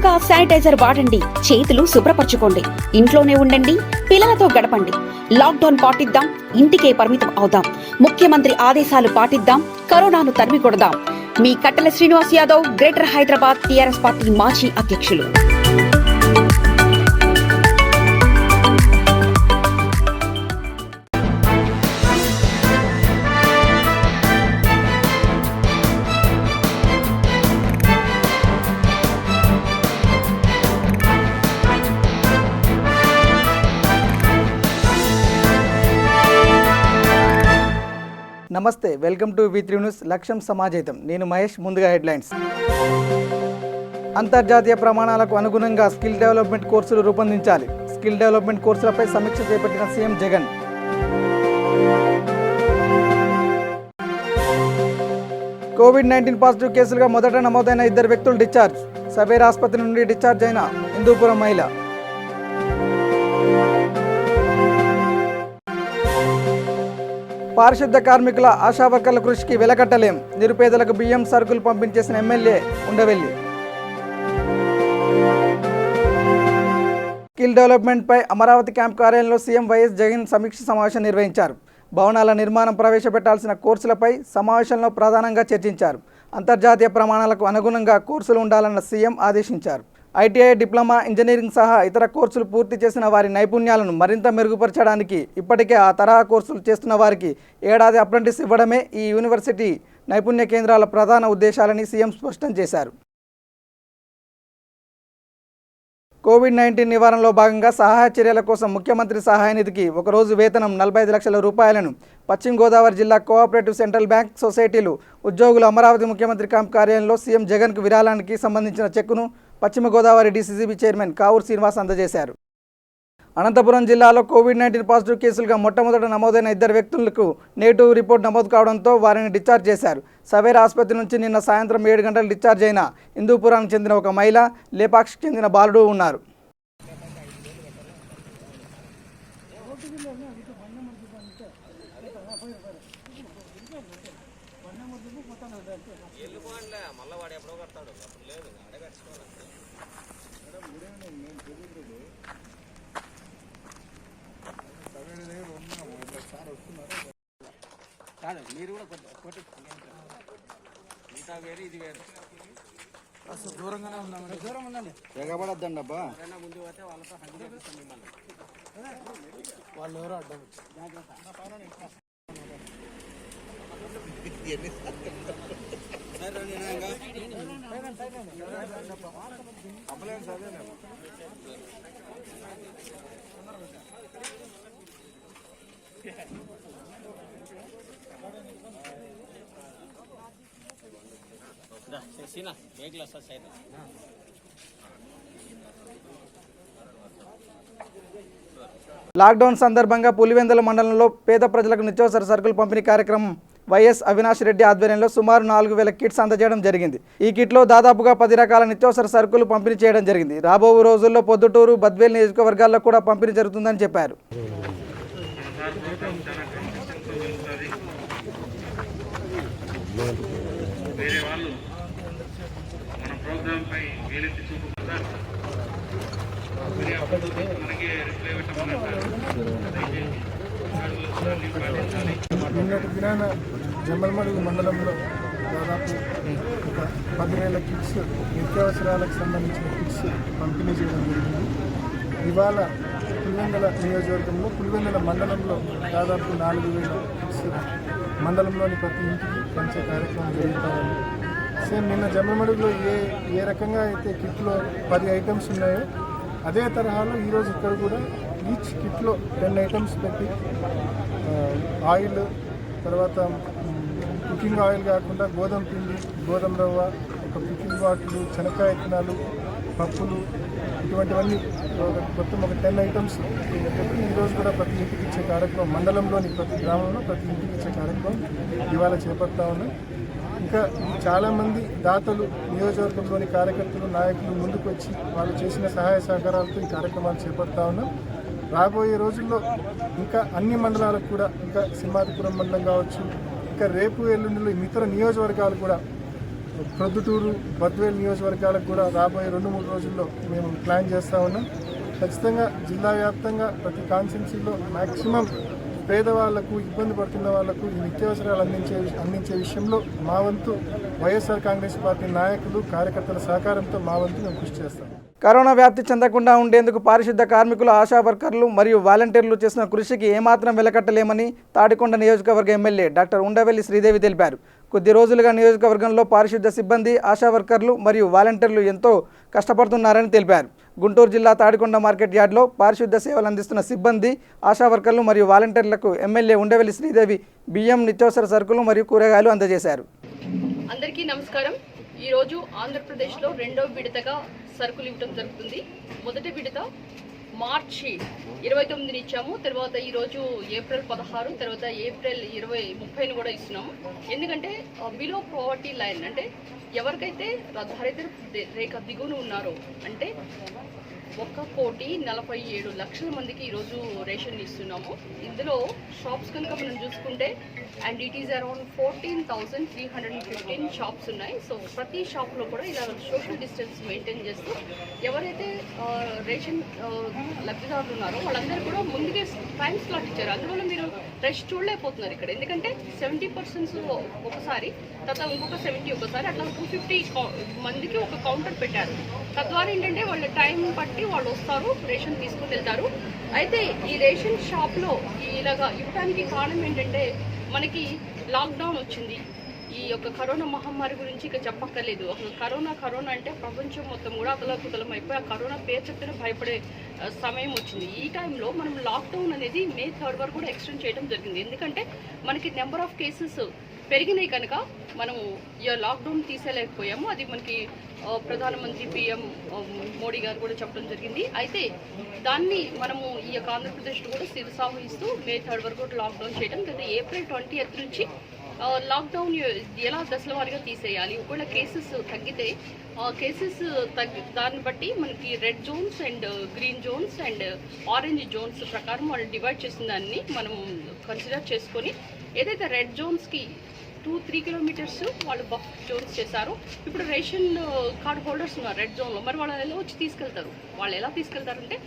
తరచుగా శానిటైజర్ వాడండి, చేతులు శుభ్రపరచుకోండి, ఇంట్లోనే ఉండండి, పిల్లలతో గడపండి. లాక్డౌన్ పాటిద్దాం, ఇంటికే పరిమితం అవుదాం. ముఖ్యమంత్రి ఆదేశాలు పాటిద్దాం, కరోనాను తరిమి కొడదాం. మీ కట్టెల Srinivas Yadav, greater Hyderabad TRS party మాజీ అధ్యక్షులు. నమస్తే, వెల్కమ్ టు V3 న్యూస్. లక్ష్యం సమాజేతం. నేను మహేష్. ముందుగా హెడ్లైన్స్. అంతర్జాతీయ ప్రమాణాలకు అనుగుణంగా స్కిల్ డెవలప్మెంట్ కోర్సులు రూపొందించాలి. స్కిల్ డెవలప్మెంట్ కోర్సులపై సమీక్ష చేపట్టిన సీఎం జగన్. కోవిడ్-19 పాజిటివ్ కేసులుగా మొదట నమోదైన 2 వ్యక్తులు డిశ్చార్జ్. సవేర్ ఆసుపత్రి నుండి డిశ్చార్జ్ అయిన హిందూపురం మహిళ. పారిశుద్ధ కార్మికుల ఆశా వర్కర్ల కృషికి వెలకట్టలేం. నిరుపేదలకు బియ్యం సరుకులు పంపించేసిన ఎమ్మెల్యే ఉండవెల్లి. స్కిల్ డెవలప్మెంట్పై అమరావతి క్యాంప్ కార్యాలయంలో సీఎం వైఎస్ జగన్ సమీక్ష సమావేశం నిర్వహించారు. భవనాల నిర్మాణం ప్రవేశపెట్టాల్సిన కోర్సులపై సమావేశంలో ప్రధానంగా చర్చించారు. అంతర్జాతీయ ప్రమాణాలకు అనుగుణంగా కోర్సులు ఉండాలన్న సీఎం ఆదేశించారు. ITI, డిప్లొమా, ఇంజనీరింగ్ సహా ఇతర కోర్సులు పూర్తి చేసిన వారి నైపుణ్యాలను మరింత మెరుగుపరచడానికి ఇప్పటికే ఆ తరహా కోర్సులు చేస్తున్న వారికి ఏడాది అప్రెంటిస్ ఇవ్వడమే ఈ యూనివర్సిటీ నైపుణ్య కేంద్రాల ప్రధాన ఉద్దేశాలని సీఎం స్పష్టం చేశారు. కోవిడ్-19 నివారణలో భాగంగా సహాయ చర్యల కోసం ముఖ్యమంత్రి సహాయ నిధికి ఒకరోజు వేతనం 45 లక్షల రూపాయలను పశ్చిమ గోదావరి జిల్లా కోఆపరేటివ్ సెంట్రల్ బ్యాంక్ సొసైటీలు ఉద్యోగులు అమరావతి ముఖ్యమంత్రి క్యాంప్ కార్యాలయంలో సీఎం జగన్కు విరాళానికి సంబంధించిన చెక్కును పశ్చిమ గోదావరి DCCB చైర్మన్ కావూరు శ్రీనివాస్ అందజేశారు. అనంతపురం జిల్లాలో కోవిడ్-19 పాజిటివ్ కేసులుగా మొట్టమొదట నమోదైన 2 వ్యక్తులకు నెగిటివ్ రిపోర్ట్ నమోదు కావడంతో వారిని డిశ్చార్జ్ చేశారు. సవేర్ ఆసుపత్రి నుంచి నిన్న సాయంత్రం 7 గంటలకు డిశ్చార్జ్ అయిన హిందూపురానికి చెందిన ఒక మహిళ, లేపాక్షికి చెందిన బాలుడు ఉన్నారు. మీరు కూడా వేరే ఇది వేరు అసలు దూరంగానే ఉందామండి. దూరం ఉందండి, ఎగబడద్దండి అబ్బా. ముందు పోతే వాళ్ళతో వాళ్ళు ఎవరో అడ్డం లాక్డౌన్ సందర్భంగా పులివెందుల మండలంలో పేద ప్రజలకు నిత్యావసర సరుకులు పంపిణీ కార్యక్రమం వైఎస్ అవినాష్ రెడ్డి ఆధ్వర్యంలో సుమారు 4000 కిట్స్ అందజేయడం జరిగింది. ఈ కిట్లో దాదాపుగా 10 రకాల నిత్యావసర సరుకులు పంపిణీ చేయడం జరిగింది. రాబో రోజుల్లో పొద్దుటూరు, బద్వేల్ నియోజకవర్గాల్లో కూడా పంపిణీ జరుగుతుందని చెప్పారు. నిన్నటి దినాన జమ్మలమడుగు మండలంలో దాదాపు ఒక 10,000 కిట్స్, నిత్యావసరాలకు సంబంధించిన కిట్స్ పంపిణీ చేయడం జరిగింది. ఇవాళ పులివెందుల నియోజకవర్గంలో, పులివెందుల మండలంలో దాదాపు 4,000 కిట్స్ మండలంలోని ప్రతి ఇంటికి పంచే కార్యక్రమం జరుగుతామని. సేమ్ నిన్న జమ్మలమడుగులో ఏ రకంగా అయితే కిట్లో 10 ఐటమ్స్ ఉన్నాయో అదే తరహాలో ఈరోజు ఇక్కడ కూడా ఈచ్ కిట్లో 10 ఐటమ్స్ పెట్టి ఆయిల్, తర్వాత కుకింగ్ ఆయిల్ కాకుండా గోధుమ పిండి, గోధుమ రవ్వ, ఒక కుకింగ్ బాటిల్, శనక్కాయ విత్తనాలు, పప్పులు, ఇటువంటివన్నీ మొత్తం ఒక 10 ఐటమ్స్ పెట్టి ఈరోజు కూడా ప్రతి ఇంటికి ఇచ్చే కార్యక్రమం, మండలంలోని ప్రతి గ్రామంలో ప్రతి ఇంటికి ఇచ్చే కార్యక్రమం ఇవాళ చేపడతా ఉన్నాం. ఇంకా చాలామంది దాతలు, నియోజకవర్గంలోని కార్యకర్తలు, నాయకులు ముందుకు వచ్చి వాళ్ళు చేసిన సహాయ సహకారాలతో ఈ కార్యక్రమాలు చేపడతా ఉన్నాం. రాబోయే రోజుల్లో ఇంకా అన్ని మండలాలకు కూడా, ఇంకా సింహాద్రిపురం మండలం కావచ్చు, ఇంకా రేపు ఎల్లుండిలో ఇతర నియోజకవర్గాలు కూడా ప్రొద్దుటూరు బద్వేల్ నియోజకవర్గాలకు కూడా రాబోయే 2-3 రోజుల్లో మేము ప్లాన్ చేస్తూ ఉన్నాం. ఖచ్చితంగా జిల్లా వ్యాప్తంగా ప్రతి కాన్స్టిట్యున్సీలో మ్యాక్సిమం పేదవాళ్లకు, ఇబ్బంది పడుతున్న వాళ్లకు ఈ నిత్యావసరాలు అందించే విషయంలో మా వంతు వైఎస్ఆర్ కాంగ్రెస్ పార్టీ నాయకులు, కార్యకర్తల సహకారంతో మా వంతు మేము కృషి చేస్తాం. కరోనా వ్యాప్తి చెందకుండా ఉండేందుకు పారిశుద్ధ కార్మికులు, ఆశా వర్కర్లు మరియు వాలంటీర్లు చేసిన కృషికి ఏమాత్రం వెలకట్టలేమని తాడికొండ నియోజకవర్గ ఎమ్మెల్యే డాక్టర్ ఉండవెల్లి శ్రీదేవి తెలిపారు. కొద్ది రోజులుగా నియోజకవర్గంలో పారిశుద్ధ సిబ్బంది, ఆశా వర్కర్లు మరియు వాలంటీర్లు ఎంతో కష్టపడుతున్నారని తెలిపారు. గుంటూరు జిల్లా తాడికొండ మార్కెట్ యార్డ్లో పారిశుద్ధ సేవలు అందిస్తున్న సిబ్బంది, ఆశా వర్కర్లు మరియు వాలంటీర్లకు ఎమ్మెల్యే ఉండవెల్లి శ్రీదేవి బియ్యం, నిత్యావసర సరుకులు మరియు కూరగాయలు అందజేశారు. అందరికీ నమస్కారం. ఈరోజు ఆంధ్రప్రదేశ్లో 2వ విడతగా సరుకులు ఇవ్వడం జరుగుతుంది. మొదటి విడత మార్చి 29ని ఇచ్చాము. తర్వాత ఈరోజు ఏప్రిల్ 16, తర్వాత ఏప్రిల్ 30ని కూడా ఇస్తున్నాము. ఎందుకంటే బిలో పావర్టీ లైన్ అంటే ఎవరికైతే దారిద్ర్య రేఖ దిగువన ఉన్నారో అంటే 1,47,00,000 మందికి ఈరోజు రేషన్ ఇస్తున్నాము. ఇందులో షాప్స్ కనుక మనం చూసుకుంటే and it is around 14,315 shops ఉన్నాయి. సో ప్రతి షాప్లో కూడా ఇలా సోషల్ డిస్టెన్స్ మెయింటైన్ చేస్తూ ఎవరైతే రేషన్ లబ్ధిదారులు ఉన్నారో వాళ్ళందరూ కూడా ముందుకే టైం స్లాట్ ఇచ్చారు. అందువల్ల మీరు రష్ చూడలేకపోతున్నారు ఇక్కడ. ఎందుకంటే 70% ఒకసారి, తర్వాత ఇంకొక 70 ఒకసారి, అట్లా 250 మందికి ఒక కౌంటర్ పెట్టారు. తద్వారా ఏంటంటే వాళ్ళ టైం బట్టి వాళ్ళు వస్తారు, రేషన్ తీసుకుని వెళ్తారు. అయితే ఈ రేషన్ షాప్లో ఇలాగా ఇవ్వడానికి కారణం ఏంటంటే మనకి లాక్డౌన్ వచ్చింది. ఈ యొక్క కరోనా మహమ్మారి గురించి ఇక చెప్పక్కర్లేదు. కరోనా అంటే ప్రపంచం మొత్తం కూడా అతలాకుతలం అయిపోయి ఆ కరోనా పేరు చెప్తేనే భయపడే సమయం వచ్చింది. ఈ టైంలో మనం లాక్డౌన్ అనేది May 3 వరకు కూడా ఎక్స్టెండ్ చేయడం జరిగింది. ఎందుకంటే మనకి నెంబర్ ఆఫ్ కేసెస్ పెరిగినాయి కనుక మనము ఈ లాక్డౌన్ తీసేయలేకపోయాము. అది మనకి ప్రధానమంత్రి PM మోడీ గారు కూడా చెప్పడం జరిగింది. అయితే దాన్ని మనము ఈ యొక్క ఆంధ్రప్రదేశ్లో కూడా శిరసావహిస్తూ May 3 వరకు లాక్డౌన్ చేయడం, లేదా ఏప్రిల్ 20th నుంచి లాక్డౌన్ ఎలా దశల వారీగా తీసేయాలి. ఒకవేళ కేసెస్ తగ్గితే కేసెస్ దాన్ని బట్టి మనకి red zones and green Jones and orange Jones ప్రకారం వాళ్ళు డివైడ్ చేసిన దాన్ని మనం కన్సిడర్ చేసుకొని ఏదైతే రెడ్ జోన్స్కి 2-3 కిలోమీటర్స్ వాళ్ళు బఫర్ జోన్స్ చేశారు. ఇప్పుడు రేషన్ కార్డ్ హోల్డర్స్ ఉన్నారు రెడ్ జోన్లో. మరి వాళ్ళు ఎలా వచ్చి తీసుకెళ్తారు? వాళ్ళు ఎలా తీసుకెళ్తారంటే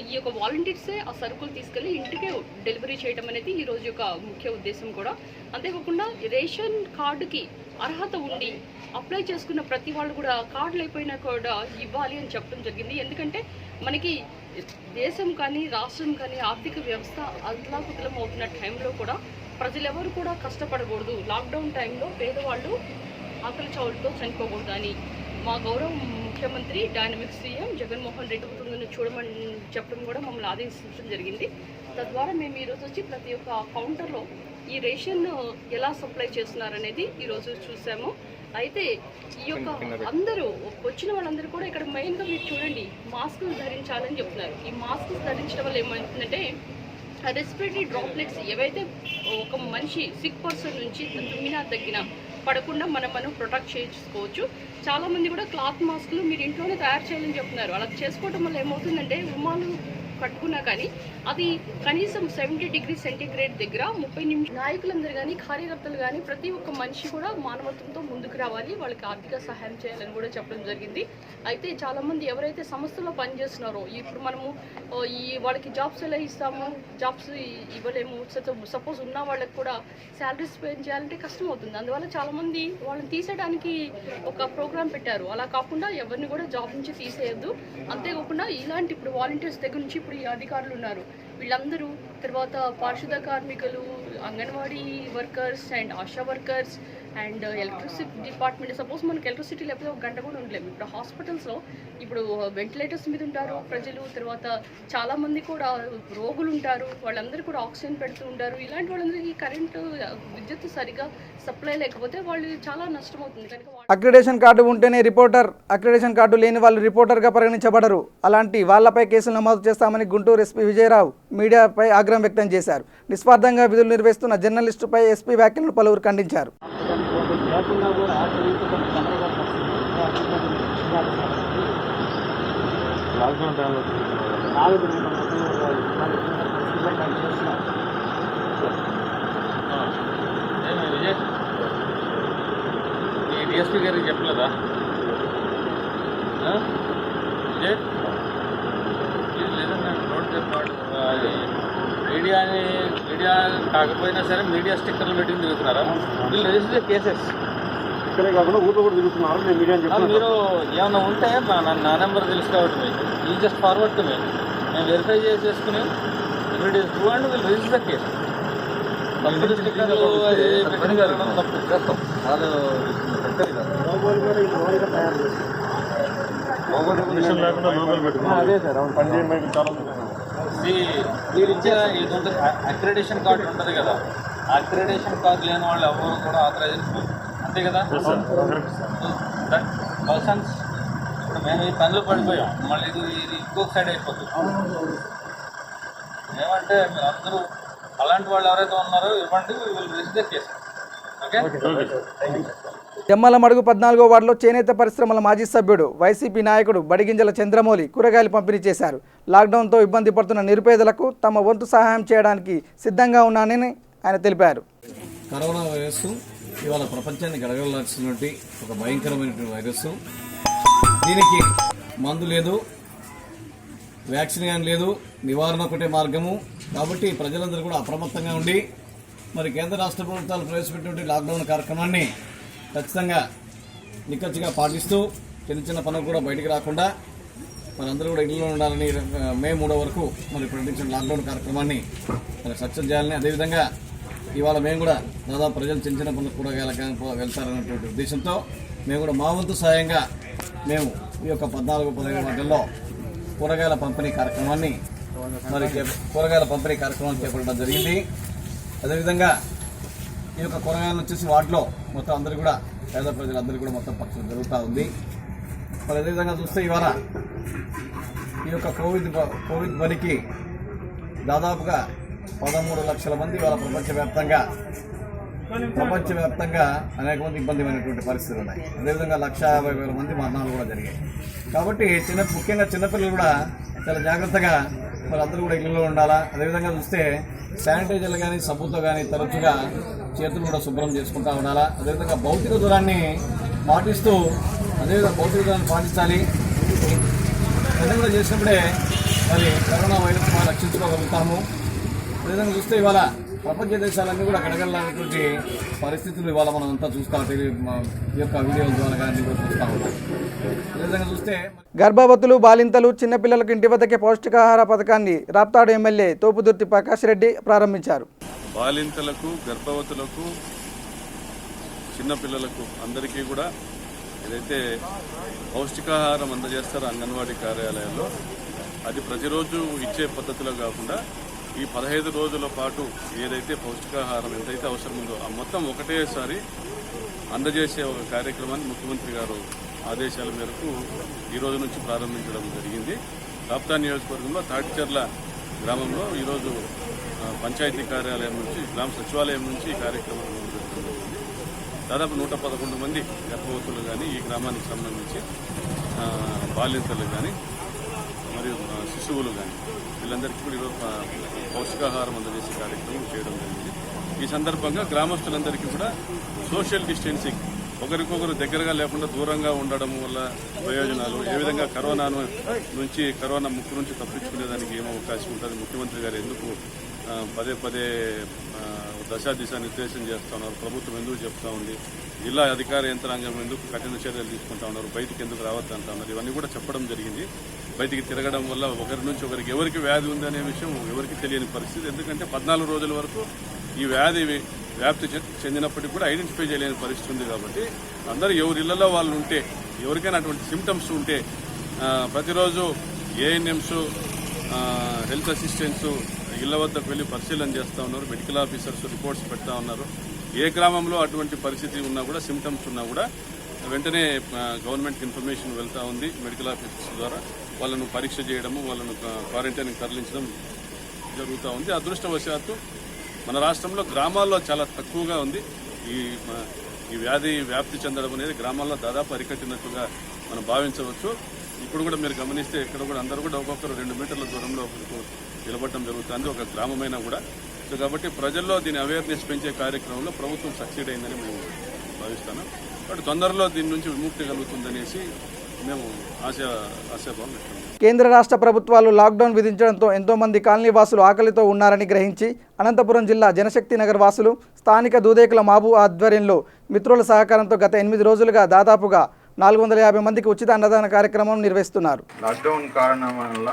ఈ యొక్క వాలంటీర్సే ఆ సరుకులు తీసుకెళ్ళి ఇంటికే డెలివరీ చేయడం అనేది ఈ రోజు యొక్క ముఖ్య ఉద్దేశం కూడా. అంతేకాకుండా రేషన్ కార్డుకి అర్హత ఉండి అప్లై చేసుకున్న ప్రతి వాళ్ళు కూడా కార్డులు అయిపోయినా కూడా ఇవ్వాలి అని చెప్పడం జరిగింది. ఎందుకంటే మనకి దేశం కానీ రాష్ట్రం కానీ ఆర్థిక వ్యవస్థ అతలాకుతలం అవుతున్న టైంలో కూడా ప్రజలెవరు కూడా కష్టపడకూడదు. లాక్డౌన్ టైంలో పేదవాళ్ళు ఆకలి చావులతో చనిపోకూడదు అని మా గౌరవ ముఖ్యమంత్రి డైనమిక్ సీఎం జగన్మోహన్ రెడ్డి కుటుంబాన్ని చూడమని చెప్పడం కూడా మమ్మల్ని ఆదేశించడం జరిగింది. తద్వారా మేము ఈరోజు వచ్చి ప్రతి ఒక్క కౌంటర్లో ఈ రేషన్ ఎలా సప్లై చేస్తున్నారనేది ఈరోజు చూసాము. అయితే ఈ యొక్క అందరూ వచ్చిన వాళ్ళందరూ కూడా ఇక్కడ మెయిన్గా మీరు చూడండి మాస్కులు ధరించాలని చెప్తున్నారు. ఈ మాస్కులు ధరించడం వల్ల ఏమవుతుందంటే రెస్పిరేటరీ డ్రాప్లెట్స్ ఏవైతే ఒక మనిషి సిక్ పర్సన్ నుంచి తుమ్మినా తగ్గినా పడకుండా మనం ప్రొటెక్ట్ చేసుకోవచ్చు. చాలామంది కూడా క్లాత్ మాస్కులు మీరు ఇంట్లోనే తయారు చేయాలని చెప్తున్నారు. అలా చేసుకోవడం వల్ల ఏమవుతుందంటే రుమాలు కట్టుకున్నా కానీ అది కనీసం 70 degrees సెంటీగ్రేడ్ దగ్గర 30 నిమిషాలు. నాయకులందరూ కానీ కార్యకర్తలు కానీ ప్రతి ఒక్క మనిషి కూడా మానవత్వంతో ముందుకు రావాలి, వాళ్ళకి ఆర్థిక సహాయం చేయాలని కూడా చెప్పడం జరిగింది. అయితే చాలామంది ఎవరైతే సంస్థలో పనిచేస్తున్నారో ఇప్పుడు మనము వాళ్ళకి జాబ్స్ ఎలా ఇస్తాము, జాబ్స్ ఇవ్వలేము. సపోజ్ ఉన్న వాళ్ళకి కూడా శాలరీస్ పే చేయాలంటే కష్టం అవుతుంది. అందువల్ల చాలామంది వాళ్ళని తీసేయడానికి ఒక ప్రోగ్రామ్ పెట్టారు. అలా కాకుండా ఎవరిని కూడా జాబ్ నుంచి తీసేయద్దు. అంతేకాకుండా ఇలాంటి ఇప్పుడు వాలంటీర్స్ దగ్గర నుంచి ఈ అధికారులు ఉన్నారు వీళ్ళందరూ, తర్వాత పారిశుద్ధ కార్మికులు, anganwadi workers and ASHA workers and electricity department. Suppose మనకి ఎలక్ట్రిసిటీ లేకపోతే ఒక గంట కూడా ఉండలేము. ఇప్పుడు హాస్పిటల్స్లో ఇప్పుడు వెంటిలేటర్స్ మీద ఉంటారు ప్రజలు, తర్వాత చాలామంది కూడా రోగులు ఉంటారు, వాళ్ళందరూ కూడా ఆక్సిజన్ పెడుతూ ఉంటారు. ఇలాంటి వాళ్ళందరికీ కరెంటు విద్యుత్ సరిగా సప్లై లేకపోతే వాళ్ళు చాలా నష్టమవుతుంది. కనుక అక్రిడేషన్ కార్డు ఉంటేనే రిపోర్టర్, అక్రిడేషన్ కార్డు లేని వాళ్ళు రిపోర్టర్గా పరిగణించబడరు. అలాంటి వాళ్లపై కేసులు నమోదు చేస్తామని గుంటూరు ఎస్పీ విజయరావు మీడియాపై ఆగ్రహం వ్యక్తం చేశారు. నిస్వార్థంగా విధులు నిర్వహిస్తున్న జర్నలిస్టుపై ఎస్పీ వ్యాఖ్యలను పలువురు ఖండించారు. డిఎస్పీ గారికి చెప్పలేదా? లేదన్నా నోట్ చెప్పాడు. మీడియా కాకపోయినా సరే మీడియా స్టిక్కర్లు పెట్టి తిరుగుతున్నారా? వీళ్ళు రిజిస్టర్ కేసెస్ ఇక్కడే కాకుండా ఊళ్ళో కూడా తిరుగుతున్నారు. నేను మీడియా మీరు ఏమైనా ఉంటే నా నెంబర్ తెలుసు కాబట్టి మీకు ఈ జస్ట్ ఫార్వర్డ్ టు మేము వెరిఫై చేసుకుని ఇట్ ఈస్ ట్రూ అండ్ వీళ్ళు రిజిస్టర్ కేసు. తప్పుడు స్టిక్కర్లు అది పెట్టడం తప్పు చేస్తాం. వాళ్ళు అదే సార్ అవును పనిచేయడానికి చాలా మీరు ఇచ్చే ఇది ఉంటుంది అక్రిడేషన్ కార్డు ఉంటుంది కదా, అక్రిడేషన్ కార్డు లేని వాళ్ళు ఎవరు కూడా ఆథరైజేషన్ అంతే కదా. దట్ పర్సన్స్ ఇప్పుడు మేము ఈ పనులు పడిపోయాం, మళ్ళీ ఇది ఇంకొక సైడ్ అయిపోతుంది. ఏమంటే మీరు అందరూ అలాంటి వాళ్ళు ఎవరైతే ఉన్నారో ఇవ్వండి, వీళ్ళు రిజిస్టర్ కేసు. ఓకే. జమ్మలమడుగు 14వ వార్డులో చేనేత పరిశ్రమల మాజీ సభ్యుడు వైసీపీ నాయకుడు బడిగింజల చంద్రమౌళి కూరగాయలు పంపిణీ చేశారు. లాక్డౌన్తో ఇబ్బంది పడుతున్న నిరుపేదలకు తమ వంతు సహాయం చేయడానికి సిద్ధంగా ఉన్నానని ఆయన తెలిపారు. కరోనా వైరస్ ఇవాళ ప్రపంచాన్ని గడగలాల్సినటువంటి ఒక భయంకరమైనటువంటి వైరస్. దీనికి మందు లేదు, వ్యాక్సిన్ కానీ లేదు, నివారణ ఒకటే మార్గము. కాబట్టి ప్రజలందరూ కూడా అప్రమత్తంగా ఉండి మరి కేంద్ర రాష్ట్ర ప్రభుత్వాలు ప్రవేశపెట్టినటువంటి లాక్డౌన్ కార్యక్రమాన్ని ఖచ్చితంగా నిక్కచ్చిగా పాటిస్తూ చిన్న చిన్న పనులు కూడా బయటికి రాకుండా మరి అందరూ కూడా ఇళ్లలో ఉండాలని మే 3 వరకు మరి ప్రకటించిన లాక్డౌన్ కార్యక్రమాన్ని మరి సక్సెస్ చేయాలని, అదేవిధంగా ఇవాళ మేము కూడా దాదాపు ప్రజలు చిన్న చిన్న పనులు కూరగాయలకు వెళ్తారనేటువంటి ఉద్దేశంతో మేము కూడా మా వంతు సాయంగా మేము ఈ యొక్క 14-15 వార్డుల్లో కూరగాయల పంపిణీ కార్యక్రమాన్ని చేపట్టడం జరిగింది. అదేవిధంగా ఈ యొక్క కూరగాయలు వచ్చేసి వాటిలో మొత్తం అందరూ కూడా పేద ప్రజలందరూ కూడా మొత్తం పంచడం జరుగుతూ ఉంది. మరి అదేవిధంగా చూస్తే ఇవాళ ఈ యొక్క కోవిడ్ బలికి దాదాపుగా 13 లక్షల మంది ఇవాళ ప్రపంచవ్యాప్తంగా అనేక మంది ఇబ్బందిమైనటువంటి పరిస్థితులు ఉన్నాయి. అదేవిధంగా 1,50,000 మంది మరణాలు కూడా జరిగాయి. కాబట్టి ముఖ్యంగా చిన్నపిల్లలు కూడా చాలా జాగ్రత్తగా మరి అందరూ కూడా ఇళ్లలో ఉండాలా. అదేవిధంగా చూస్తే శానిటైజర్లు కానీ సబ్బుతో కానీ తరచుగా చేతులు కూడా శుభ్రం చేసుకుంటూ ఉండాలా. అదేవిధంగా భౌతిక దూరాన్ని పాటిస్తూ పాటించాలి. అది కూడా చేసినప్పుడే మరి కరోనా వైరస్ మనం రక్షించుకోగలుగుతాము. అదేవిధంగా చూస్తే ఇవాళ ప్రపంచ దేశాలన్నీ కూడా గడగడలాంటి పరిస్థితులు ఇవాళ మనం అంతా చూస్తూ ఈ యొక్క వీడియోల ద్వారా కానీ చూస్తూ ఉంటాం. అదేవిధంగా చూస్తే గర్భవతులు, బాలింతలు, చిన్నపిల్లలకు ఇంటి వద్దకే పౌష్టికాహార పథకాన్ని రాప్తాడు ఎమ్మెల్యే తోపుదుర్తి ప్రకాష్ రెడ్డి ప్రారంభించారు. బాలింతలకు, గర్భవతులకు, చిన్నపిల్లలకు అందరికీ కూడా ఏదైతే పౌష్టికాహారం అందజేస్తారో అంగన్వాడీ కార్యాలయాల్లో అది ప్రతిరోజు ఇచ్చే పద్ధతిలో కాకుండా ఈ 15 రోజుల పాటు ఏదైతే పౌష్టికాహారం ఎంతైతే అవసరం ఉందో ఆ మొత్తం ఒకటేసారి అందజేసే ఒక కార్యక్రమాన్ని ముఖ్యమంత్రి గారు ఆదేశాల మేరకు ఈ రోజు నుంచి ప్రారంభించడం జరిగింది. రాప్తా నియోజకవర్గంలో తాటిచెర్ల గ్రామంలో ఈరోజు పంచాయతీ కార్యాలయం నుంచి, గ్రామ సచివాలయం నుంచి ఈ కార్యక్రమం జరుగుతుంది. దాదాపు 111 మంది గర్భవతులు కానీ, ఈ గ్రామానికి సంబంధించి బాలింతలు కానీ మరియు శిశువులు కానీ వీళ్ళందరికీ కూడా ఈరోజు పౌష్టికాహారం అందజేసే కార్యక్రమం చేయడం జరిగింది. ఈ సందర్భంగా గ్రామస్తులందరికీ కూడా సోషల్ డిస్టెన్సింగ్, ఒకరికొకరు దగ్గరగా లేకుండా దూరంగా ఉండడం వల్ల ప్రయోజనాలు, ఏ విధంగా కరోనా ముక్కు నుంచి తప్పించుకునేదానికి ఏమో అవకాశం ఉంటుంది, ముఖ్యమంత్రి గారు ఎందుకు పదే దశా నిర్దేశం చేస్తూ ఉన్నారు, ప్రభుత్వం ఎందుకు చెప్తా ఉంది, జిల్లా అధికార యంత్రాంగం ఎందుకు కఠిన చర్యలు తీసుకుంటా ఉన్నారు, బయటికి ఎందుకు రావద్దు అంటా ఉన్నారు, ఇవన్నీ కూడా చెప్పడం జరిగింది. బయటికి తిరగడం వల్ల ఒకరి నుంచి ఒకరికి ఎవరికి వ్యాధి ఉందనే విషయం ఎవరికి తెలియని పరిస్థితి. ఎందుకంటే 14 రోజుల వరకు ఈ వ్యాధి వ్యాప్తి చెందినప్పటికీ కూడా ఐడెంటిఫై చేయలేని పరిస్థితి ఉంది. కాబట్టి అందరూ ఎవరి ఇళ్లలో వాళ్ళు ఉంటే, ఎవరికైనా అటువంటి సిమ్టమ్స్ ఉంటే ప్రతిరోజు ఏఎన్ఎంస్, హెల్త్ అసిస్టెంట్స్ ఇళ్ల వద్దకు వెళ్ళి పరిశీలన చేస్తూ ఉన్నారు. మెడికల్ ఆఫీసర్స్ రిపోర్ట్స్ పెడతా ఉన్నారు. ఏ గ్రామంలో అటువంటి పరిస్థితి ఉన్నా కూడా, సిమ్టమ్స్ ఉన్నా కూడా వెంటనే గవర్నమెంట్కి ఇన్ఫర్మేషన్ వెళ్తూ ఉంది. మెడికల్ ఆఫీసర్స్ ద్వారా వాళ్ళను పరీక్ష చేయడము, వాళ్ళను క్వారంటైన్కి తరలించడం జరుగుతూ ఉంది. అదృష్టవశాత్తు మన రాష్ట్రంలో గ్రామాల్లో చాలా తక్కువగా ఉంది. ఈ వ్యాధి వ్యాప్తి చెందడం అనేది గ్రామాల్లో దాదాపు అరికట్టినట్టుగా మనం భావించవచ్చు. ఇప్పుడు కూడా మీరు గమనిస్తే ఇక్కడ కూడా అందరూ కూడా ఒక్కొక్కరు 2 మీటర్ల దూరంలో నిలబడటం జరుగుతుంది, ఒక గ్రామమైనా కూడా. సో కాబట్టి ప్రజల్లో దీని అవేర్నెస్ పెంచే కార్యక్రమంలో ప్రభుత్వం సక్సీడ్ అయిందని మేము భావిస్తాను. బట్ తొందరలో దీని నుంచి విముక్తి కలుగుతుందనేసి మేము ఆశాభావం వ్యక్తం. కేంద్ర రాష్ట్ర ప్రభుత్వాలు లాక్డౌన్ విధించడంతో ఎంతోమంది కాలనీ వాసులు ఆకలితో ఉన్నారని గ్రహించి అనంతపురం జిల్లా జనశక్తి నగర్ వాసులు స్థానిక దూదేకుల మాబు ఆధ్వర్యంలో మిత్రుల సహకారంతో గత 8 రోజులుగా దాదాపుగా 450 మందికి ఉచిత అన్నదాన కార్యక్రమం నిర్వహిస్తున్నారు. లాక్డౌన్ కారణం వల్ల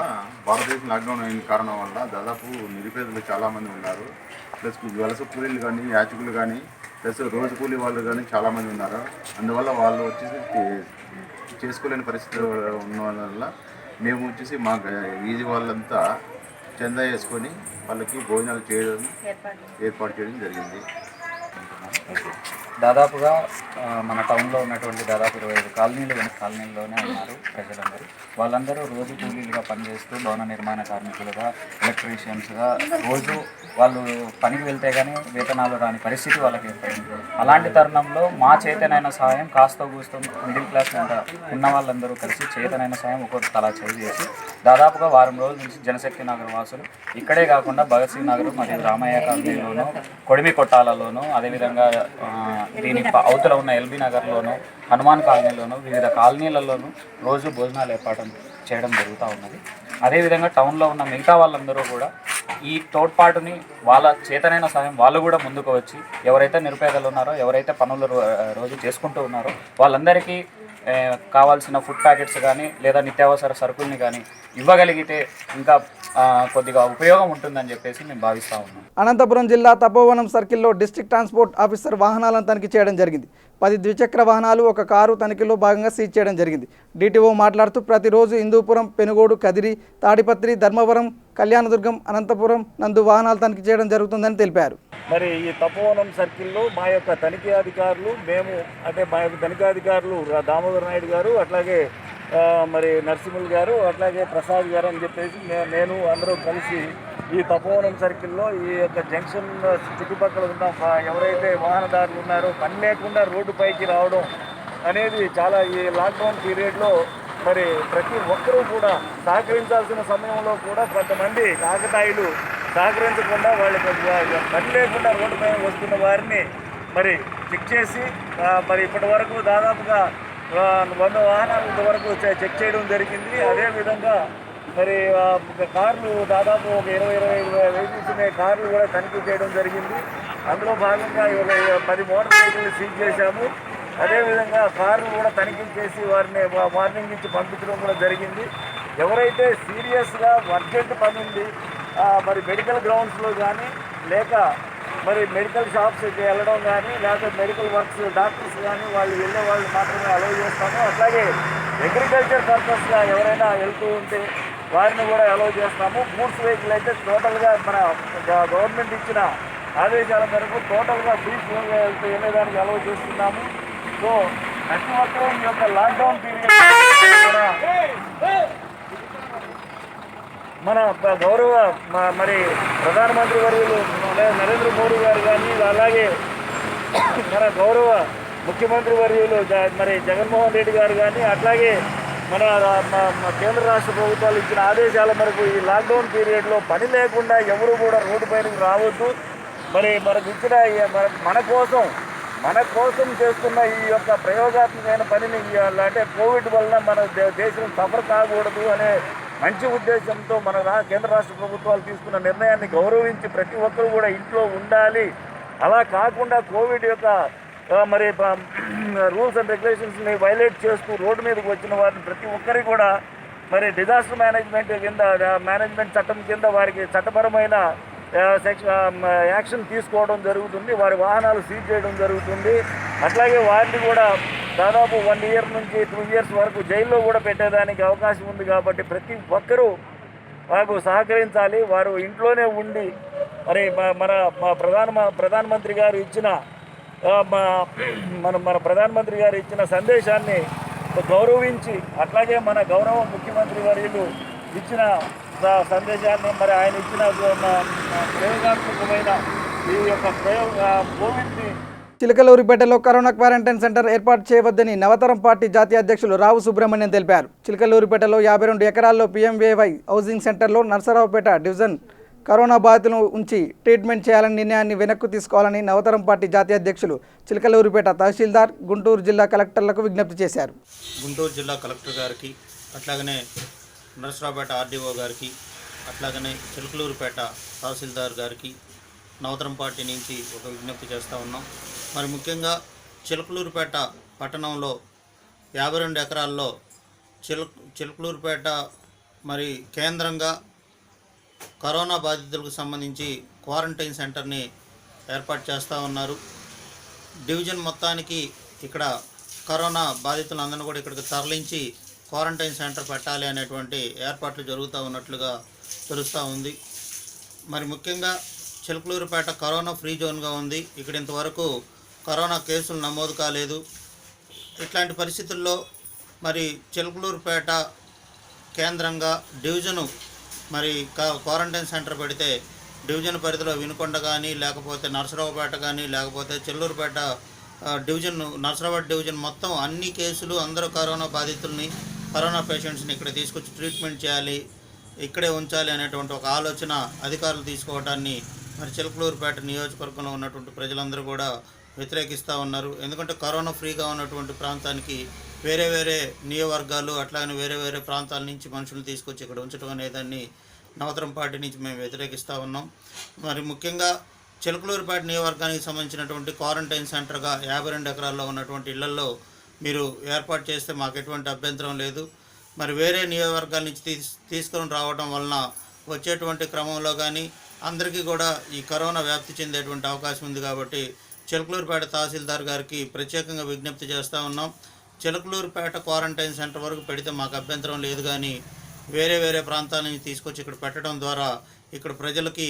భారతదేశం లాక్డౌన్ అయిన కారణం వల్ల దాదాపు నిరుపేదలు చాలామంది ఉన్నారు. ప్లస్ వలస కూలీలు కానీ యాచకులు కానీ ప్లస్ రోజు కూలీ వాళ్ళు కానీ చాలామంది ఉన్నారు. అందువల్ల వాళ్ళు వచ్చేసి చేసుకోలేని పరిస్థితి ఉన్న వల్ల మేము వచ్చేసి మా వీధి వాళ్ళంతా చందా వేసుకొని వాళ్ళకి భోజనాలు చేయడం ఏర్పాటు చేయడం జరిగింది. దాదాపుగా మన టౌన్లో ఉన్నటువంటి దాదాపు 25 కాలనీలోనే ఉన్నారు ప్రజలందరూ. వాళ్ళందరూ రోజు కూలీలుగా పనిచేస్తూ భవన నిర్మాణ కార్మికులుగా, ఎలక్ట్రీషియన్స్గా రోజు వాళ్ళు పనికి వెళ్తే కానీ వేతనాలు రాని పరిస్థితి వాళ్ళకి ఏర్పడింది. అలాంటి తరుణంలో మా చేతనైన సహాయం కాస్త కూస్తో మిడిల్ క్లాస్ ఉన్న వాళ్ళందరూ కలిసి చేతనైన సహాయం ఒక్కొక్క తలా చేసి దాదాపుగా వారం రోజుల నుంచి జనశక్తి నగర్ వాసులు ఇక్కడే కాకుండా భగత్ సింగ్ నగర్ మరియు రామయ్య కాలనీలోను, కొడిమి కొట్టాలలోను, అదేవిధంగా దీని అవతల ఉన్న ఎల్బీ నగర్లోను, హనుమాన్ కాలనీలోను, వివిధ కాలనీలలోనూ రోజు భోజనాలు ఏర్పాటు చేయడం జరుగుతూ ఉన్నది. అదేవిధంగా టౌన్లో ఉన్న మిగతా వాళ్ళందరూ కూడా ఈ తోడ్పాటుని వాళ్ళ చేతనైన సహాయం వాళ్ళు కూడా ముందుకు వచ్చి ఎవరైతే నిరుపేదలు ఉన్నారో, ఎవరైతే పనులు రోజు చేసుకుంటూ ఉన్నారో వాళ్ళందరికీ కావాల్సిన ఫుడ్ ప్యాకెట్స్ కానీ లేదా నిత్యావసర సరుకుల్ని కానీ ఇవ్వగలిగితే ఇంకా కొద్దిగా ఉపయోగం ఉంటుందని చెప్పేసి మేము భావిస్తూ ఉన్నాం. అనంతపురం జిల్లా తపోవనం సర్కిల్లో డిస్ట్రిక్ట్ ట్రాన్స్పోర్ట్ ఆఫీసర్ వాహనాలను తనిఖీ చేయడం జరిగింది. 10 ద్విచక్ర వాహనాలు, 1 కారు తనిఖీలో భాగంగా సీజ్ చేయడం జరిగింది. డిటిఓ మాట్లాడుతూ ప్రతిరోజు హిందూపురం, పెనుగోడు, కదిరి, తాడిపత్రి, ధర్మవరం, కళ్యాణదుర్గం, అనంతపురం నందు వాహనాలు తనిఖీ చేయడం జరుగుతుందని తెలిపారు. మరి ఈ తపోవనం సర్కిల్లో మా యొక్క తనిఖీ అధికారులు మా యొక్క తనిఖీ అధికారులు దామోదర్ నాయుడు గారు, అట్లాగే మరి నరసింహులు గారు, అట్లాగే ప్రసాద్ గారు అని చెప్పేసి నేను అందరూ కలిసి ఈ తపోవనం సర్కిల్లో ఈ యొక్క జంక్షన్ చుట్టుపక్కల ఉన్న ఎవరైతే వాహనదారులు ఉన్నారో పని లేకుండా రోడ్డుపైకి రావడం అనేది చాలా ఈ లాక్డౌన్ పీరియడ్లో మరి ప్రతి ఒక్కరూ కూడా సహకరించాల్సిన సమయంలో కూడా కొంతమంది కాకతాయిలు సహకరించకుండా వాళ్ళకి పని లేకుండా రోడ్డుపై వస్తున్న వారిని మరి చెక్ చేసి మరి ఇప్పటి వరకు దాదాపుగా 100 వాహనాలు ఇంతవరకు చెక్ చేయడం జరిగింది. అదేవిధంగా మరి కార్లు దాదాపు ఒక 20-25 వెహికల్స్ ఉన్నాయి, కార్లు కూడా తనిఖీ చేయడం జరిగింది. అందులో భాగంగా 10 మోటార్ సైకిళ్ళు సీజ్ చేశాము. అదేవిధంగా కార్లు కూడా తనిఖీ చేసి వారిని మార్నింగ్ నుంచి పంపించడం కూడా జరిగింది. ఎవరైతే సీరియస్గా అర్జెంట్ పని ఉంది మరి మెడికల్ గ్రౌండ్స్లో కానీ లేక మరి మెడికల్ షాప్స్కి వెళ్ళడం కానీ లేకపోతే మెడికల్ వర్క్స్ డాక్టర్స్ కానీ వాళ్ళు వెళ్ళే వాళ్ళు మాత్రమే అలౌ చేస్తాము. అట్లాగే అగ్రికల్చర్ పర్పస్గా ఎవరైనా వెళ్తూ ఉంటే వారిని కూడా అలౌ చేస్తాము. గూడ్స్ వెహికల్ అయితే టోటల్గా మన గవర్నమెంట్ ఇచ్చిన ఆదేశాల మేరకు టోటల్గా ఫ్రీగా వెళ్ళేదానికి అలౌ చేస్తున్నాము. సో ప్రతి ఒక్కరూ ఈ యొక్క లాక్డౌన్ పీరియడ్ మన గౌరవ మరి ప్రధానమంత్రి వర్యులు నరేంద్ర మోడీ గారు కానీ అలాగే మన గౌరవ ముఖ్యమంత్రి వర్యులు మరి జగన్మోహన్ రెడ్డి గారు కానీ అట్లాగే మన కేంద్ర రాష్ట్ర ప్రభుత్వాలు ఇచ్చిన ఆదేశాల మేరకు ఈ లాక్డౌన్ పీరియడ్లో పని లేకుండా ఎవరు కూడా రోడ్డు పైనకి రావద్దు. మరి మనకు ఇచ్చిన మన కోసం చేస్తున్న ఈ యొక్క ప్రయోగాత్మకమైన పనిని అంటే కోవిడ్ వలన మన దేశం సఫర్ కాకూడదు అనే మంచి ఉద్దేశంతో మన కేంద్ర రాష్ట్ర ప్రభుత్వాలు తీసుకున్న నిర్ణయాన్ని గౌరవించి ప్రతి ఒక్కరు కూడా ఇంట్లో ఉండాలి. అలా కాకుండా కోవిడ్ యొక్క మరి రూల్స్ అండ్ రెగ్యులేషన్స్ని వైలేట్ చేస్తూ రోడ్డు మీదకి వచ్చిన వారిని ప్రతి ఒక్కరికి కూడా మరి డిజాస్టర్ మేనేజ్మెంట్ చట్టం కింద వారికి చట్టపరమైన యాక్షన్ తీసుకోవడం జరుగుతుంది. వారి వాహనాలు సీజ్ చేయడం జరుగుతుంది. అట్లాగే వారిని కూడా దాదాపు 1 year నుంచి 2 years వరకు జైల్లో కూడా పెట్టేదానికి అవకాశం ఉంది. కాబట్టి ప్రతి ఒక్కరూ వారికి సహకరించాలి. వారు ఇంట్లోనే ఉండి మరి మా ప్రధానమంత్రి గారు ఇచ్చిన మన ప్రధానమంత్రి గారు ఇచ్చిన సందేశాన్ని గౌరవించి అట్లాగే మన గౌరవ ముఖ్యమంత్రి వర్యులు ఇచ్చిన సందేశాన్ని మరి ఆయన ఇచ్చిన ప్రయోగాత్మకమైన ఈ యొక్క కోవిడ్ని చిలకలూరిపేటలో కరోనా క్వారంటైన్ సెంటర్ ఏర్పాటు చేయవద్దని నవతరం పార్టీ జాతీయ అధ్యక్షులు రావు సుబ్రహ్మణ్యం తెలిపారు. చిలకలూరిపేటలో 52 ఎకరాల్లో PMVY హౌసింగ్ సెంటర్లో నర్సరావుపేట డివిజన్ కరోనా బాధితులను ఉంచి ట్రీట్మెంట్ చేయాలని నిర్ణయాన్ని వెనక్కు తీసుకోవాలని నవతరం పార్టీ జాతీయ అధ్యక్షులు చిలకలూరిపేట తహసీల్దార్ గుంటూరు జిల్లా కలెక్టర్లకు విజ్ఞప్తి చేశారు. గుంటూరు జిల్లా కలెక్టర్ గారికి, అట్లాగనే నరసరావుపేట ఆర్డీఓ గారికి, అట్లాగనే చిలకలూరిపేట తహసీల్దార్ గారికి నవతరం పార్టీ నుంచి ఒక విజ్ఞప్తి చేస్తూ ఉన్నాం. మరి ముఖ్యంగా చిలకలూరిపేట పట్టణంలో 52 ఎకరాల్లో చిలకలూరిపేట మరి కేంద్రంగా కరోనా బాధితులకు సంబంధించి క్వారంటైన్ సెంటర్ని ఏర్పాటు చేస్తూ ఉన్నారు. డివిజన్ మొత్తానికి ఇక్కడ కరోనా బాధితులందరినీ కూడా ఇక్కడికి తరలించి క్వారంటైన్ సెంటర్ పెట్టాలి అనేటువంటి ఏర్పాట్లు జరుగుతూ ఉన్నట్లుగా తెలుస్తూ ఉంది. మరి ముఖ్యంగా చిలకలూరిపేట కరోనా ఫ్రీ జోన్గా ఉంది. ఇక్కడ ఇంతవరకు కరోనా కేసులు నమోదు కాలేదు. ఇట్లాంటి పరిస్థితుల్లో మరి చిలకలూరిపేట కేంద్రంగా డివిజను మరి క్వారంటైన్ సెంటర్ పెడితే డివిజన్ పరిధిలో వినుకొండ కానీ, లేకపోతే నరసరావుపేట కానీ, లేకపోతే చెల్లూరుపేట డివిజన్, నరసరావుపేట డివిజన్ మొత్తం అన్ని కేసులు, అందరూ కరోనా బాధితుల్ని, కరోనా పేషెంట్స్ని ఇక్కడ తీసుకొచ్చి ట్రీట్మెంట్ చేయాలి, ఇక్కడే ఉంచాలి అనేటువంటి ఒక ఆలోచన అధికారులు తీసుకోవడాన్ని మరి చిలకలూరిపేట నియోజకవర్గంలో ఉన్నటువంటి ప్రజలందరూ కూడా వ్యతిరేకిస్తూ ఉన్నారు. ఎందుకంటే కరోనా ఫ్రీగా ఉన్నటువంటి ప్రాంతానికి వేరే నియోజకవర్గాలు అట్లాగే వేరే ప్రాంతాల నుంచి మనుషులు తీసుకొచ్చి ఇక్కడ ఉంచడం అనేదాన్ని నవతరం పార్టీ నుంచి మేము వ్యతిరేకిస్తూ ఉన్నాం. మరి ముఖ్యంగా చిలకలూరిపేట నియోజకవర్గానికి సంబంధించినటువంటి క్వారంటైన్ సెంటర్గా 52 ఎకరాల్లో ఉన్నటువంటి ఇళ్లల్లో మీరు ఏర్పాటు చేస్తే మాకు ఎటువంటి అభ్యంతరం లేదు. మరి వేరే నియోజకవర్గాల నుంచి తీసుకొని రావడం వలన వచ్చేటువంటి క్రమంలో కానీ అందరికీ కూడా ఈ కరోనా వ్యాప్తి చెందేటువంటి అవకాశం ఉంది. కాబట్టి చిలకలూరిపేట తహసీల్దార్ గారికి ప్రత్యేకంగా విజ్ఞప్తి చేస్తూ ఉన్నాం. చిలకలూరిపేట క్వారంటైన్ సెంటర్ వరకు పెడితే మాకు అభ్యంతరం లేదు, కానీ వేరే ప్రాంతాల నుంచి తీసుకొచ్చి ఇక్కడ పెట్టడం ద్వారా ఇక్కడ ప్రజలకి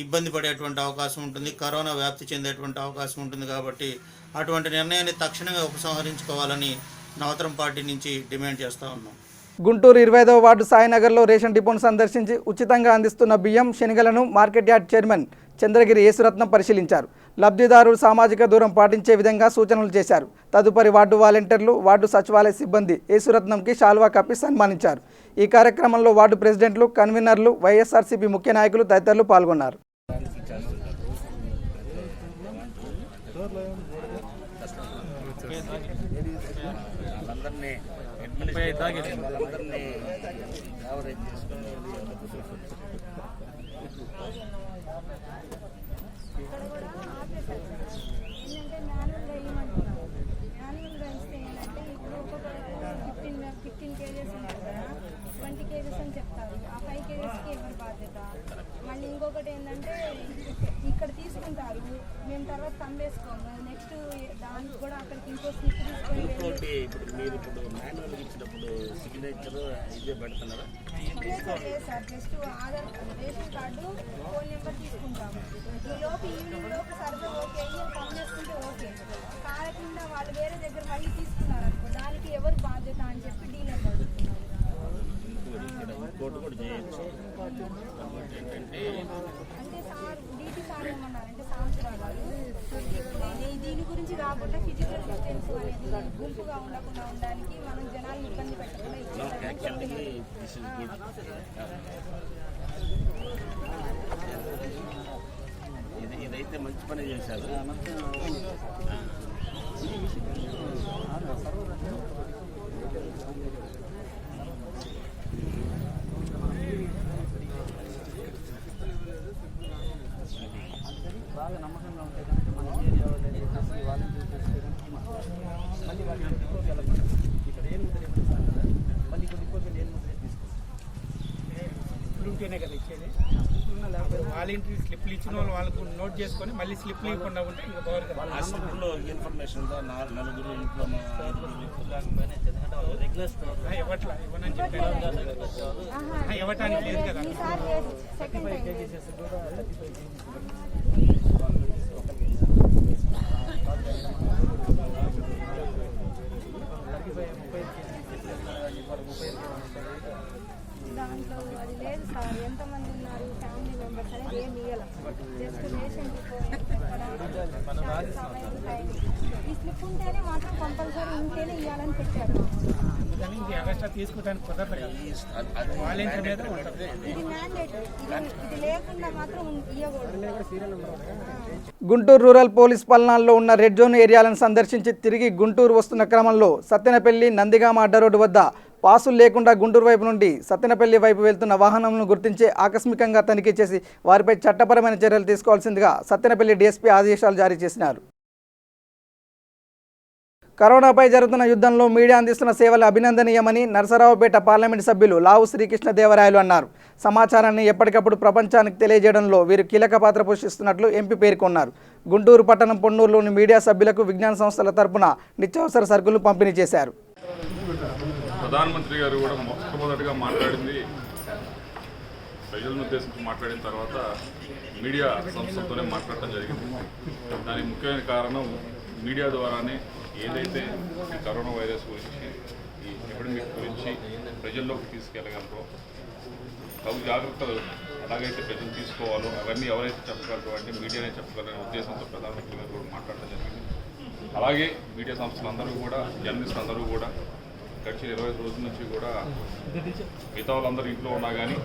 ఇబ్బంది పడేటువంటి అవకాశం ఉంటుంది, కరోనా వ్యాప్తి చెందేటువంటి అవకాశం ఉంటుంది. కాబట్టి అటువంటి నిర్ణయాన్ని తక్షణమే ఉపసంహరించుకోవాలని నవతరం పార్టీ నుంచి డిమాండ్ చేస్తూ ఉన్నాం. గుంటూరు 25వ వార్డు సాయినగర్లో రేషన్ డిపోను సందర్శించి ఉచితంగా అందిస్తున్న బియ్యం, శనగలను market yard chairman Chandragiri Yesuratnam పరిశీలించారు. లబ్ధిదారులు సామాజిక దూరం పాటించే విధంగా సూచనలు చేశారు. తదుపరి వార్డు వాలంటీర్లు, వార్డు సచివాలయ సిబ్బంది యేసురత్నంకి శాల్వా కప్పి సన్మానించారు. ఈ కార్యక్రమంలో వార్డు ప్రెసిడెంట్లు, కన్వీనర్లు, వైఎస్ఆర్సీపీ ముఖ్య నాయకులు తదితరులు పాల్గొన్నారు. మళ్ళీ ఇంకొకటి ఏంటంటే ఇక్కడ తీసుకుంటారు, మేము తర్వాత తమ్మేసుకోము, నెక్స్ట్ దానికి కూడా అక్కడికి ఇంకో స్లిప్ తీసుకొని సిగ్నేచర్ లేదు sir. Just Aadhaar, ration card, phone number తీసుకుంటాము. ఈలోపు ఈవినింగ్ లోపు సర్వే ఓకే అయ్యి తమ్మేసుకుంటే ఓకే. కాకుండా వాళ్ళు వేరే దగ్గర మళ్ళీ తీసుకున్నారు అనుకో, దానికి ఎవరు బాధ్యత అని చెప్పి డీలర్ అడుగుతున్నారు. అంటే సార్ డీటీ సార్ ఏమన్నారంటే సంవత్సరాలు దీని గురించి కాకుండా ఫిజికల్ డిస్టెన్స్ అనేది గుంపుగా ఉండకుండా ఉండడానికి మనం జనాలను ఇబ్బంది పెట్టకుండా ఇదైతే మంచి పని చేశారు. బాగా నమ్మకంగా ఉంటాయి కనుక మన ఏరియా వాళ్ళు వాలంటీర్ చేసుకోవడానికి మళ్ళీ వాళ్ళు డిపోకి వెళ్ళకుండా ఇక్కడ ఏం ముద్ర ఇవ్వండి కదా, మళ్ళీ ఇక్కడ డిపోకి ఏం ముద్ర తీసుకొస్తాం ఉంటేనే కదా ఇచ్చేది. లేకపోతే వాలంటీర్ స్లిప్లు ఇచ్చిన వాళ్ళు వాళ్ళకు నోట్ చేసుకొని మళ్ళీ స్లిప్లు ఇవ్వకుండా ఉంటే ఇంకా గవర్నమెంట్ స్లిప్లో ఇన్ఫర్మేషన్ నలుగురు ఇంట్లో ఇవ్వట్లా, ఇవ్వనని చెప్పారు. ఇవ్వటానికి లేదు కదా. దాంట్లో అది లేదు సార్. ఎంతమంది ఉన్నారు ఫ్యామిలీ మెంబర్స్ అనేది ఏమి ఇవ్వాలి. జస్ట్ రేషన్ ఈ స్లిప్ ఉంటేనే మాత్రం కంపల్సరీ ఉంటేనే ఇవ్వాలని పెట్టారు. ఇది మ్యాండేట్, ఇది లేకుండా మాత్రం ఇవ్వకూడదు. గుంటూరు రూరల్ పోలీస్ పాలనలో ఉన్న రెడ్ జోన్ ఏరియాలను సందర్శించి తిరిగి గుంటూరు వస్తున్న క్రమంలో సత్తెనపల్లి నందిగామ అడ్డ రోడ్డు వద్ద పాసులు లేకుండా గుంటూరు వైపు నుండి సత్తెనపల్లి వైపు వెళ్తున్న వాహనాలను గుర్తించి ఆకస్మికంగా తనిఖీ చేసి వారిపై చట్టపరమైన చర్యలు తీసుకోవాల్సిందిగా సత్తెనపల్లి డీఎస్పీ ఆదేశాలు జారీ చేసినారు. కరోనాపై జరుగుతున్న యుద్ధంలో మీడియా అందిస్తున్న సేవలు అభినందనీయమని నరసరావుపేట పార్లమెంటు సభ్యులు లావు శ్రీకృష్ణదేవరాయలు అన్నారు. సమాచారాన్ని ఎప్పటికప్పుడు ప్రపంచానికి తెలియజేయడంలో వీరు కీలక పాత్ర పోషిస్తున్నట్లు ఎంపీ పేర్కొన్నారు. గుంటూరు పట్టణం పొన్నూరులోని మీడియా సభ్యులకు విజ్ఞాన సంస్థల తరపున నిత్యావసర సరుకులు పంపిణీ చేశారు. ప్రధానమంత్రి గారు కూడా మొట్టమొదటిగా మాట్లాడింది ప్రజలను ఉద్దేశించి మాట్లాడిన తర్వాత మీడియా సంస్థలతోనే మాట్లాడటం జరిగింది. దానికి ముఖ్యమైన కారణం మీడియా ద్వారానే ఏదైతే ఈ కరోనా వైరస్ గురించి ఈ ఎపిడమిక్ గురించి ప్రజల్లోకి తీసుకెళ్ళగలరో తగు జాగ్రత్తలు ఎలాగైతే ప్రజలు తీసుకోవాలో అవన్నీ ఎవరైతే చెప్పగలరో అంటే మీడియానే చెప్పగలరనే ఉద్దేశంతో ప్రధానమంత్రి గారు కూడా మాట్లాడటం జరిగింది. అలాగే మీడియా సంస్థలందరూ కూడా జర్నలిస్టులు అందరూ కూడా గడిచిన 25 రోజుల నుంచి కూడా మిగతా వాళ్ళందరూ ఇంట్లో ఉన్నా కానీ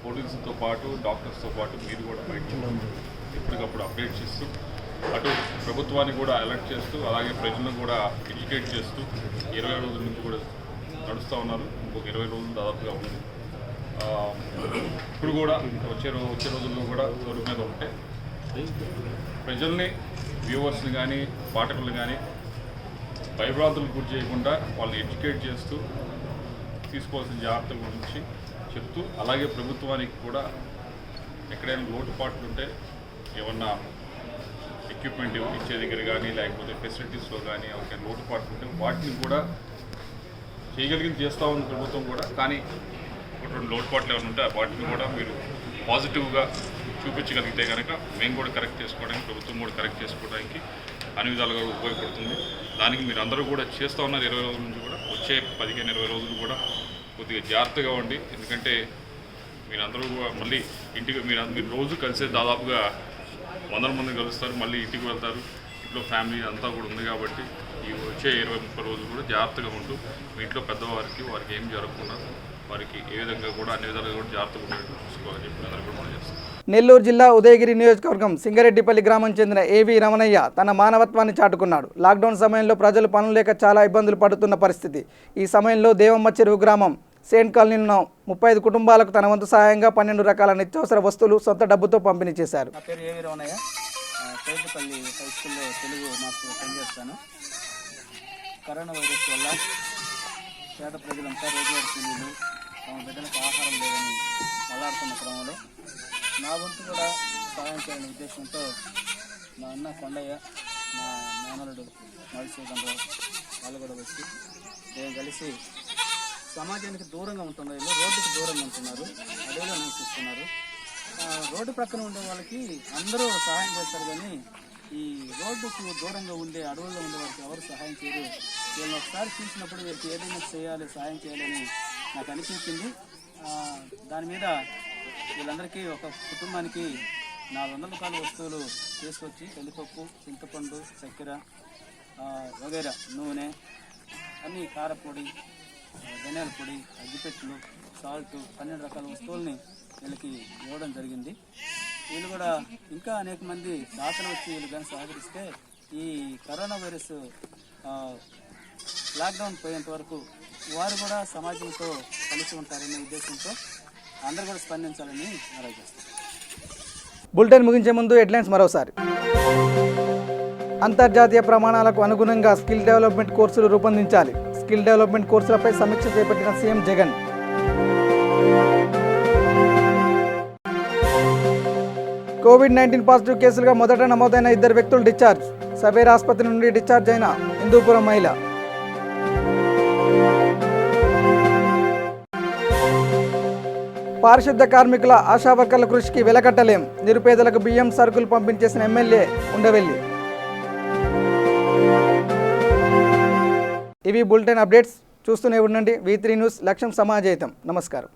పోలీసులతో పాటు డాక్టర్స్తో పాటు మీరు కూడా బయట ఎప్పటికప్పుడు అప్డేట్ చేస్తూ అటు ప్రభుత్వాన్ని కూడా అలర్ట్ చేస్తూ అలాగే ప్రజలను కూడా ఎడ్యుకేట్ చేస్తూ 20 రోజుల నుంచి కూడా నడుస్తూ ఉన్నారు. ఇంకొక 20 రోజులు దాదాపుగా ఉంది. ఇప్పుడు కూడా వచ్చే రోజుల్లో కూడా రోడ్డు మీద ఉంటే ప్రజల్ని వ్యూవర్స్ని కానీ పాఠకులను కానీ భయభ్రాంతులకు గురి చేయకుండా వాళ్ళని ఎడ్యుకేట్ చేస్తూ తీసుకోవాల్సిన జాగ్రత్తల గురించి చెప్తూ అలాగే ప్రభుత్వానికి కూడా ఎక్కడైనా లోటుపాట్లు ఉంటే ఏమన్నా ఎక్విప్మెంట్ ఇచ్చే దగ్గర కానీ లేకపోతే ఫెసిలిటీస్లో కానీ ఎవరికైనా లోటుపాట్లు ఉంటే వాటిని కూడా చేయగలిగింది చేస్తూ ఉంది ప్రభుత్వం కూడా. కానీ ఒక 2 లోటుపాట్లు ఏమైనా ఉంటే వాటిని కూడా మీరు పాజిటివ్గా చూపించగలిగితే కనుక మేము కూడా కరెక్ట్ చేసుకోవడానికి ప్రభుత్వం కూడా కరెక్ట్ చేసుకోవడానికి అన్ని విధాలుగా ఉపయోగపడుతుంది. దానికి మీరు అందరూ కూడా చేస్తూ ఉన్నారు. 20 రోజుల నుంచి కూడా వచ్చే 15-20 రోజులు కూడా కొద్దిగా జాగ్రత్తగా ఉండి, ఎందుకంటే మీరందరూ కూడా మళ్ళీ ఇంటికి మీరు రోజు కలిసే దాదాపుగా 100 మంది కలుస్తారు, మళ్ళీ ఇంటికి వెళ్తారు. ఇంట్లో ఫ్యామిలీ అంతా కూడా ఉంది కాబట్టి ఈ వచ్చే 20-30 రోజులు కూడా జాగ్రత్తగా ఉంటూ మీ ఇంట్లో పెద్దవారికి వారికి ఏం జరగకుండా వారికి ఏ విధంగా కూడా అన్ని విధాలుగా కూడా జాగ్రత్తగా ఉండేట్టు చూసుకోవాలని చెప్పి అందరూ కూడా మనం చేస్తాం. నెల్లూరు జిల్లా ఉదయగిరి నియోజకవర్గం సింగరెడ్డిపల్లి గ్రామం చెందిన ఏవి రమణయ్య తన మానవత్వాన్ని చాటుకున్నాడు. లాక్డౌన్ సమయంలో ప్రజలు పనులు లేక చాలా ఇబ్బందులు పడుతున్న పరిస్థితి. ఈ సమయంలో దేవమ్మ చెరువు గ్రామం సెయింట్ కాలనీలో 35 కుటుంబాలకు తన వంతు సహాయంగా 12 రకాల నిత్యావసర వస్తువులు సొంత డబ్బుతో పంపిణీ చేశారు. నా పేరు ఏవి రమణయ్య, సింగరెడ్డిపల్లి హై స్కూల్లో తెలుగు మాస్టర్గా పనిచేస్తాను. కరోనా వైరస్ వల్ల పేద ప్రజలంతా రోజువారీ కూలీలు తమ బిడ్డలకు ఆహారం లేదని అల్లాడుతున్న క్రమంలో నా వంతు కూడా సహాయం చేయాలనే ఉద్దేశంతో మా అన్న కొండయ్య, మా మేనలుడు మధుసూదనరావు వాళ్ళు కూడా వచ్చి మేము కలిసి సమాజానికి దూరంగా ఉంటున్నారు, రోడ్డుకి దూరంగా ఉంటున్నారు, అడవిలో నివసిస్తున్నారు. రోడ్డు ప్రక్కన ఉండే వాళ్ళకి అందరూ సహాయం చేస్తారు, కానీ ఈ రోడ్డుకు దూరంగా ఉండే అడవుల్లో ఉండే వాళ్ళకి ఎవరు సహాయం చేయరు. వీళ్ళని ఒకసారి చూసినప్పుడు వీళ్ళకి ఏదైనా చేయాలి, సహాయం చేయాలని నాకు అనిపించింది. దాని మీద వీళ్ళందరికీ ఒక కుటుంబానికి 400 రకాల వస్తువులు తీసుకొచ్చి కందిపప్పు, చింతపండు, చక్కెర వగైరా నూనె, అన్ని కారపొడి, ధనియాల పొడి, అగ్గిపెట్లు, సాల్ట్, 12 రకాల వస్తువుల్ని వీళ్ళకి ఇవ్వడం జరిగింది. వీళ్ళు కూడా ఇంకా అనేక మంది దాతలు వచ్చి వీళ్ళు కానీ సహకరిస్తే ఈ కరోనా వైరస్ లాక్డౌన్ పోయేంత వరకు వారు కూడా సమాజంతో కలిసి ఉంటారనే ఉద్దేశంతో అందరూ కూడా స్పందించాలని ఆలోచిస్తారు. బులెటిన్ ముగించే ముందు హెడ్లైన్స్ మరోసారి. అంతర్జాతీయ ప్రమాణాలకు అనుగుణంగా స్కిల్ డెవలప్మెంట్ కోర్సులు రూపొందించాలి. స్కిల్ డెవలప్మెంట్ కోర్సులపై సమీక్ష చేపట్టిన సీఎం జగన్. కోవిడ్-19 పాజిటివ్ కేసులుగా మొదట నమోదైన 2 వ్యక్తులు డిశ్చార్జ్. సవేర్ ఆసుపత్రి నుండి డిశ్చార్జ్ అయిన హిందూపురం మహిళ. పారిశుద్ధ కార్మికుల ఆశా వర్కర్ల కృషికి వెలకట్టలేం. నిరుపేదలకు బియ్యం సరుకులు పంపించేసిన ఎమ్మెల్యే ఉండవెల్లి. ఇవి బులెటిన్ అప్డేట్స్. చూస్తూనే ఉండండి V3 న్యూస్. లక్ష్యం సమాజహితం. నమస్కారం.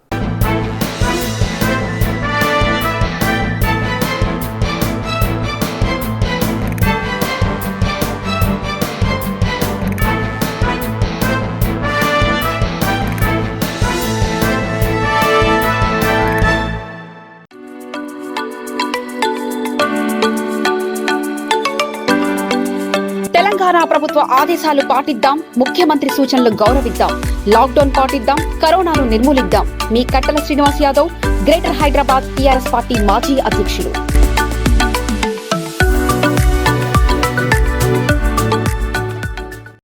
తెలంగాణ ప్రభుత్వ ఆదేశాలు పాటిద్దాం, ముఖ్యమంత్రి సూచనలు గౌరవిద్దాం, లాక్డౌన్ పాటిద్దాం, కరోనాను నిర్మూలిద్దాం. మీ కట్టల Srinivas Yadav, greater Hyderabad TRS party మాజీ అధ్యక్షులు.